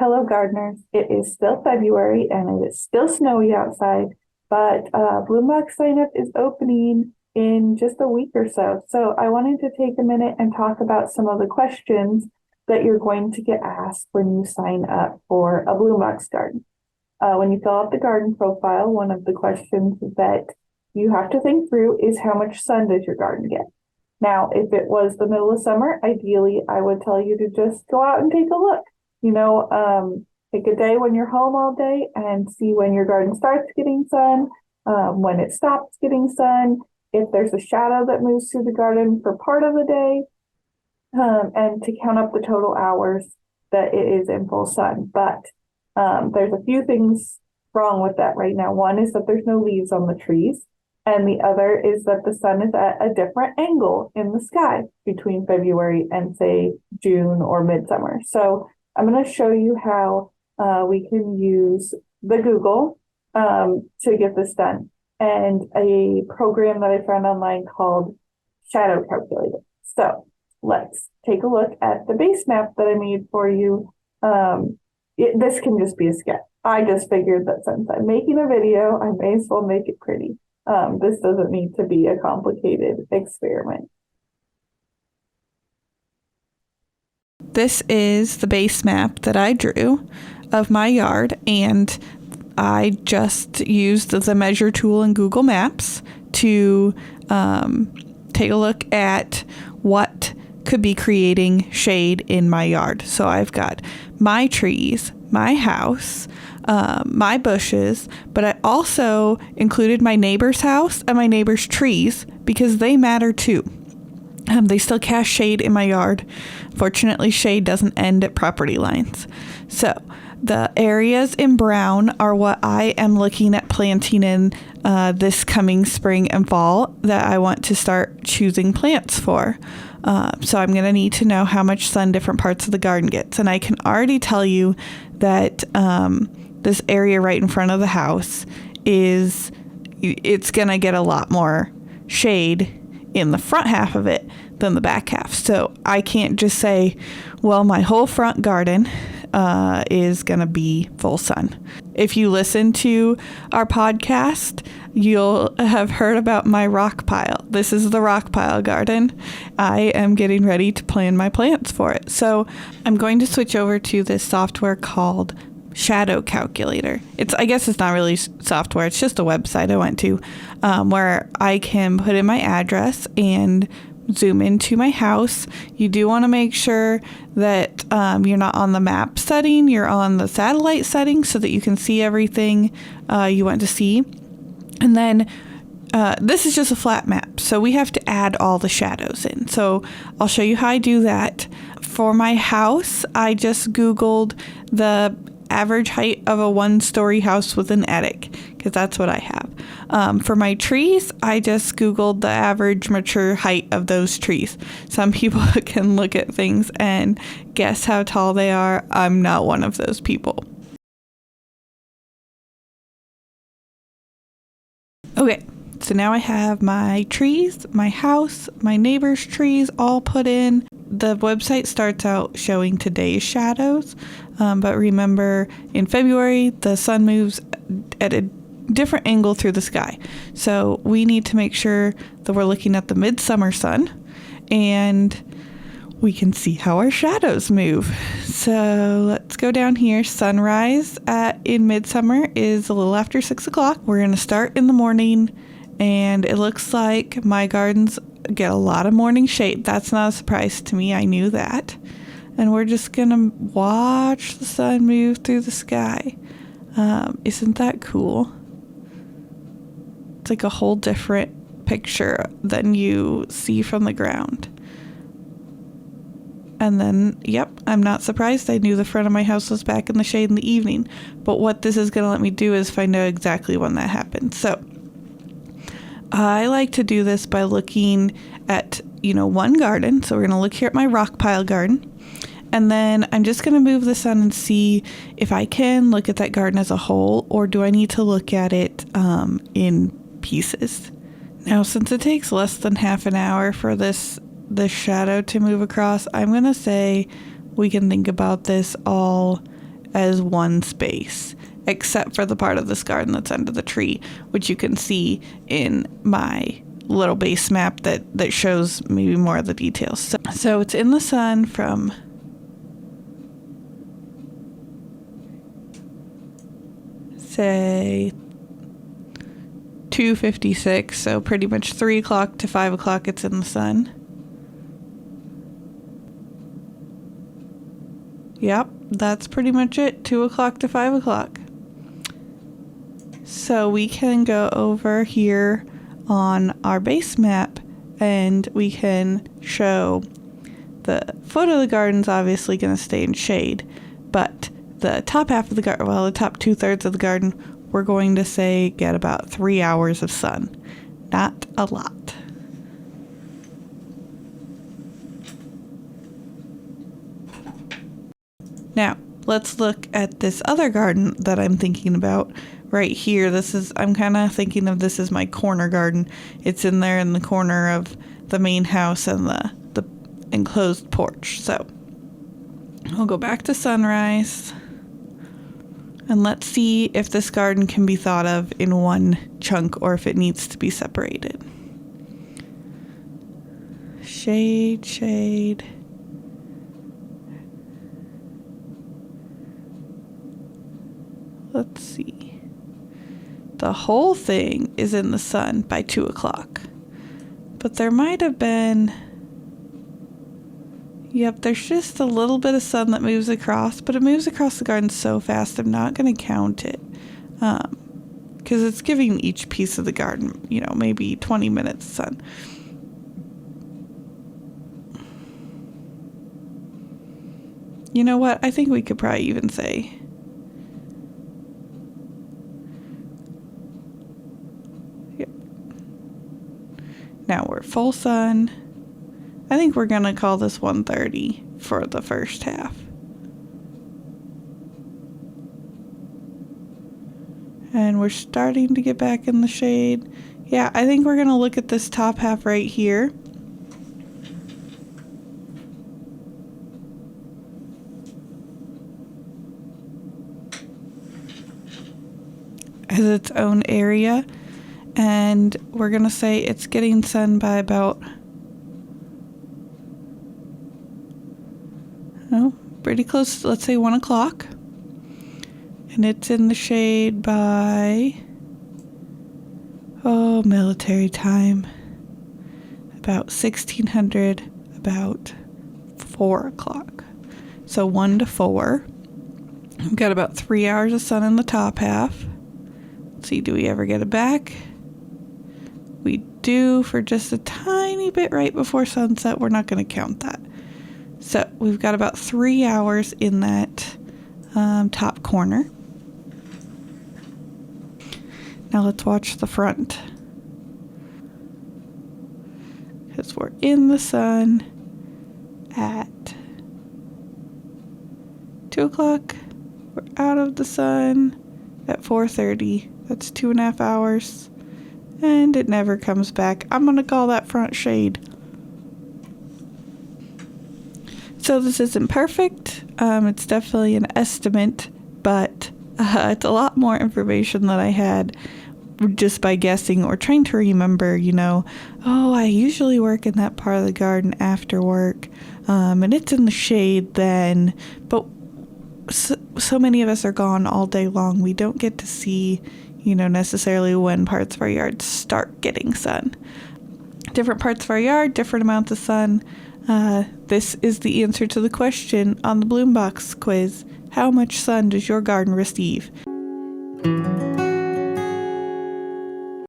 Hello, gardeners. It is still February and it is still snowy outside, but Bloom Box sign up is opening in just a week or so. So I wanted to take a minute and talk about some of the questions that you're going to get asked when you sign up for a Bloom Box garden. When you fill out the garden profile, one of the questions that you have to think through is how much sun does your garden get? Now, if it was the middle of summer, ideally, I would tell you to just go out and take a look. Take a day when you're home all day and see when your garden starts getting sun, when it stops getting sun, if there's a shadow that moves through the garden for part of the day, and to count up the total hours that it is in full sun. But there's a few things wrong with that right now. One is that there's no leaves on the trees. And the other is that the sun is at a different angle in the sky between February and, say, June or midsummer. So I'm going to show you how we can use the Google to get this done, and a program that I found online called Shadow Calculator. So let's take a look at the base map that I made for you. This can just be a sketch. I just figured that since I'm making a video, I may as well make it pretty. This doesn't need to be a complicated experiment. This is the base map that I drew of my yard, and I just used the measure tool in Google Maps to take a look at what could be creating shade in my yard. So I've got my trees, my house, my bushes, but I also included my neighbor's house and my neighbor's trees because they matter too. They still cast shade in my yard. Fortunately, shade doesn't end at property lines. So the areas in brown are what I am looking at planting in this coming spring and fall that I want to start choosing plants for. So I'm going to need to know how much sun different parts of the garden gets. And I can already tell you that this area right in front of the house it's going to get a lot more shade in the front half of it than the back half. So I can't just say, well, my whole front garden is going to be full sun. If you listen to our podcast, you'll have heard about my rock pile. This is the rock pile garden. I am getting ready to plan my plants for it. So I'm going to switch over to this software called Shadow Calculator. I guess it's not really software. It's just a website I went to where I can put in my address and zoom into my house. You do want to make sure that you're not on the map setting, you're on the satellite setting so that you can see everything you want to see. And then this is just a flat map, so we have to add all the shadows in. So I'll show you how I do that. For my house, I just Googled the average height of a one-story house with an attic, because that's what I have. For my trees, I just Googled the average mature height of those trees. Some people can look at things and guess how tall they are. I'm not one of those people. Okay, so now I have my trees, my house, my neighbor's trees all put in. The website starts out showing today's shadows, but remember in February, the sun moves at a different angle through the sky. So we need to make sure that we're looking at the midsummer sun and we can see how our shadows move. So let's go down here. Sunrise in midsummer is a little after 6 o'clock. We're going to start in the morning, and it looks like my gardens get a lot of morning shade. That's not a surprise to me. I knew that. And we're just going to watch the sun move through the sky. Isn't that cool? It's like a whole different picture than you see from the ground. And then, yep, I'm not surprised. I knew the front of my house was back in the shade in the evening. But what this is going to let me do is find out exactly when that happened. So I like to do this by looking at, one garden. So we're going to look here at my rock pile garden. And then I'm just going to move the sun and see if I can look at that garden as a whole, or do I need to look at it in pieces. Now, since it takes less than half an hour for the shadow to move across, I'm going to say we can think about this all as one space, except for the part of this garden that's under the tree, which you can see in my little base map that shows maybe more of the details. So it's in the sun from say 2:56, so pretty much 3 o'clock to 5 o'clock it's in the sun. Yep, that's pretty much it, 2 o'clock to 5 o'clock. So we can go over here on our base map and we can show the foot of the garden's obviously going to stay in shade, but the top half of the garden, well, the top 2/3 of the garden, we're going to say get about 3 hours of sun. Not a lot. Now, let's look at this other garden that I'm thinking about right here. I'm kind of thinking of this as my corner garden. It's in there in the corner of the main house and the enclosed porch. So I'll go back to sunrise and let's see if this garden can be thought of in one chunk or if it needs to be separated. Shade, shade. Let's see. The whole thing is in the sun by 2 o'clock. But there might have been... Yep, there's just a little bit of sun that moves across, but it moves across the garden so fast I'm not going to count it. Because it's giving each piece of the garden, maybe 20 minutes of sun. You know what? I think we could probably even say... Yep. Now we're full sun. I think we're going to call this 1:30 for the first half. And we're starting to get back in the shade. Yeah, I think we're going to look at this top half right here. As its own area. And we're going to say it's getting sun by about... Oh, pretty close, let's say 1 o'clock. And it's in the shade by, military time. About 1600, about 4 o'clock. So 1 to 4. We've got about 3 hours of sun in the top half. Let's see, do we ever get it back? We do for just a tiny bit right before sunset. We're not going to count that. So we've got about 3 hours in that top corner. Now let's watch the front. Because we're in the sun at 2 o'clock. We're out of the sun at 4:30. That's 2.5 hours. And it never comes back. I'm going to call that front shade. So this isn't perfect. It's definitely an estimate, but it's a lot more information than I had just by guessing or trying to remember, I usually work in that part of the garden after work, and it's in the shade then, but so many of us are gone all day long. We don't get to see, necessarily when parts of our yard start getting sun. Different parts of our yard, different amounts of sun. This is the answer to the question on the Bloombox quiz. How much sun does your garden receive?